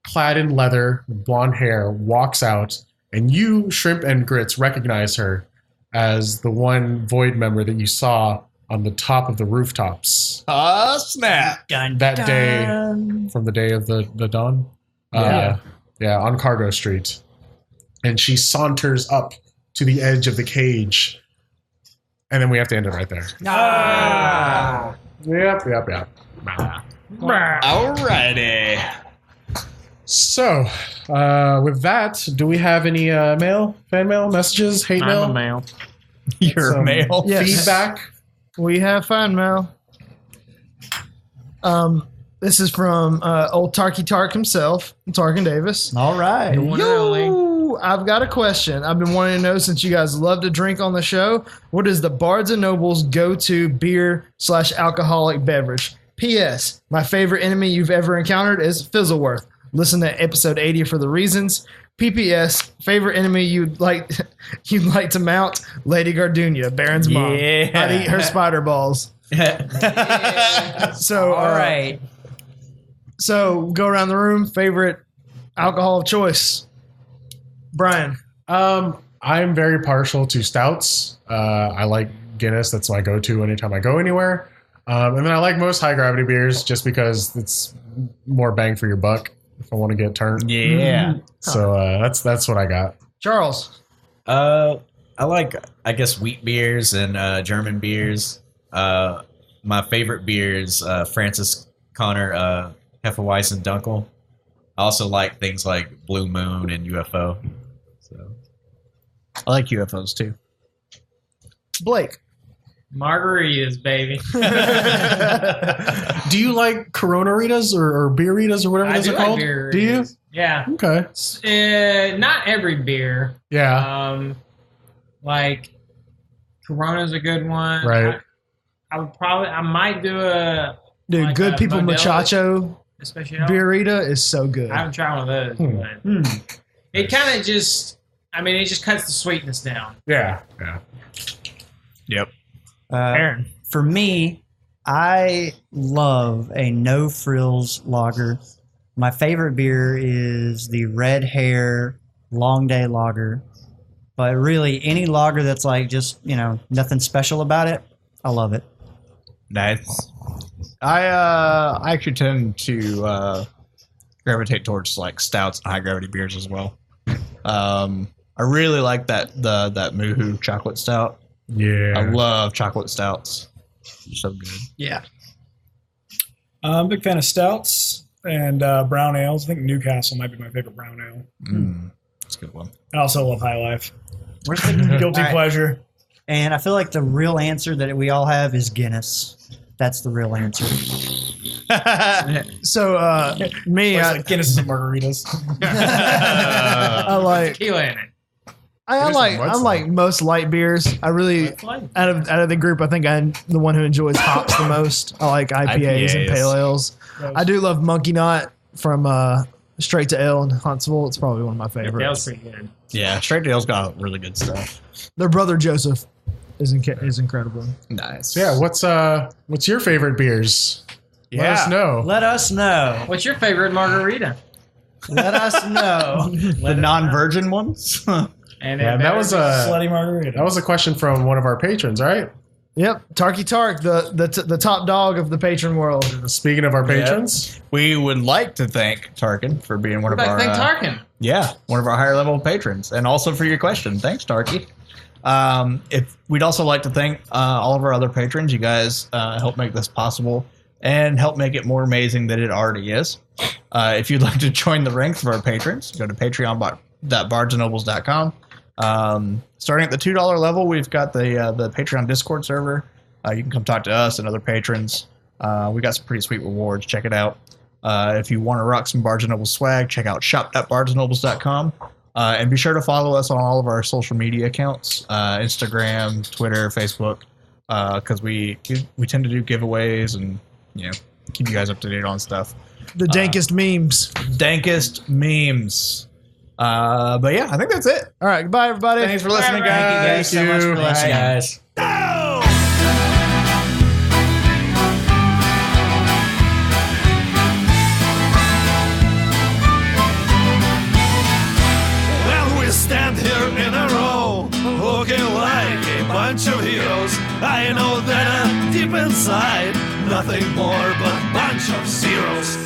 clad in leather, with blonde hair, walks out, and you, Shrimp and Grits, recognize her as the one Void member that you saw on the top of the rooftops Snap. that day from the day of the dawn. Yeah, on Cargo Street. And she saunters up to the edge of the cage. And then we have to end it right there. Yep. Alrighty. So, with that, do we have any fan mail, messages, hate mail? I'm a male. Your Some mail. Yes. feedback? We have fan mail. This is from old Tarky Tark himself, Tarkin Davis. All right. The one and only. Ooh, I've got a question. I've been wanting to know since you guys love to drink on the show. What is the Bards Nobles go-to beer/alcoholic beverage? P.S. My favorite enemy you've ever encountered is Fizzleworth. Listen to episode 80 for the reasons. P.P.S. Favorite enemy you'd like to mount? Lady Gardunia, Baron's mom. Yeah. I'd eat her spider balls. So, All right. So go around the room. Favorite alcohol of choice, Brian. I'm very partial to stouts. I like Guinness. That's my go-to anytime I go anywhere. And then I like most high gravity beers just because it's more bang for your buck if I want to get turned. Yeah. So that's what I got. Charles. I like, I guess, wheat beers and German beers. My favorite beer is Francis Connor Hefeweizen Dunkel. I also like things like Blue Moon and UFO. So I like UFOs too. Blake. Margaritas, baby. Do you like Corona-ritas or beer-ritas or whatever I those do are like called? beer. Do you? Yeah. Okay. Not every beer. Yeah. Like Corona's a good one. Right. I might do a Dude, like Good a People Modelo Machacho Especially Beerita is so good. I haven't tried one of those. But it kind of just, it just cuts the sweetness down. Yeah. Yep. Aaron. For me, I love a no frills lager. My favorite beer is the Red Hair Long Day Lager. But really, any lager that's like just, nothing special about it, I love it. Nice. I actually tend to gravitate towards like stouts and high gravity beers as well. I really like that Moohoo chocolate stout. Yeah. I love chocolate stouts. They're so good. Yeah. I'm a big fan of stouts and brown ales. I think Newcastle might be my favorite brown ale. That's a good one. I also love High Life. Where's the Guilty All right. pleasure. And I feel like the real answer that we all have is Guinness. That's the real answer. So me, It's I, like Guinness and margaritas. I like Tequila in it. I like most light beers. I really It's like- out of the group, I think I'm the one who enjoys hops the most. I like IPAs and IPAs. pale ales. I do love Monkey Knot from Straight to Ale in Huntsville. It's probably one of my That was favorites. pretty good. Yeah, Straight Dale's got really good stuff. Their brother Joseph is incredible. Nice. Yeah. What's your favorite beers? Let us know. Let us know. What's your favorite margarita? Let us know. The non-virgin ones? And Yeah, that was Slutty margarita. a question from one of our patrons, right? Yep, Tarky Tark, the top dog of the patron world. Speaking of our patrons, We would like to thank Tarken for being one of our Thank Tarken. one of our higher level patrons, and also for your question. Thanks, Tarky. If we'd also like to thank all of our other patrons. You guys help make this possible and help make it more amazing than it already is. If you'd like to join the ranks of our patrons, go to patreon.bardsnobles.com. Starting at the $2 level, we've got the Patreon Discord server. You can come talk to us and other patrons. We got some pretty sweet rewards. Check it out. If you want to rock some Bards Nobles swag, check out shop.bardsnobles.com. And be sure to follow us on all of our social media accounts, Instagram, Twitter, Facebook, because we tend to do giveaways and keep you guys up to date on stuff. The dankest memes. Dankest memes. But yeah, I think that's it. All right, goodbye, everybody. Thanks for listening, Thank you guys so much for listening. guys. Well, we stand here in a row, looking like a bunch of heroes. I know that deep inside, nothing more but a bunch of zeros.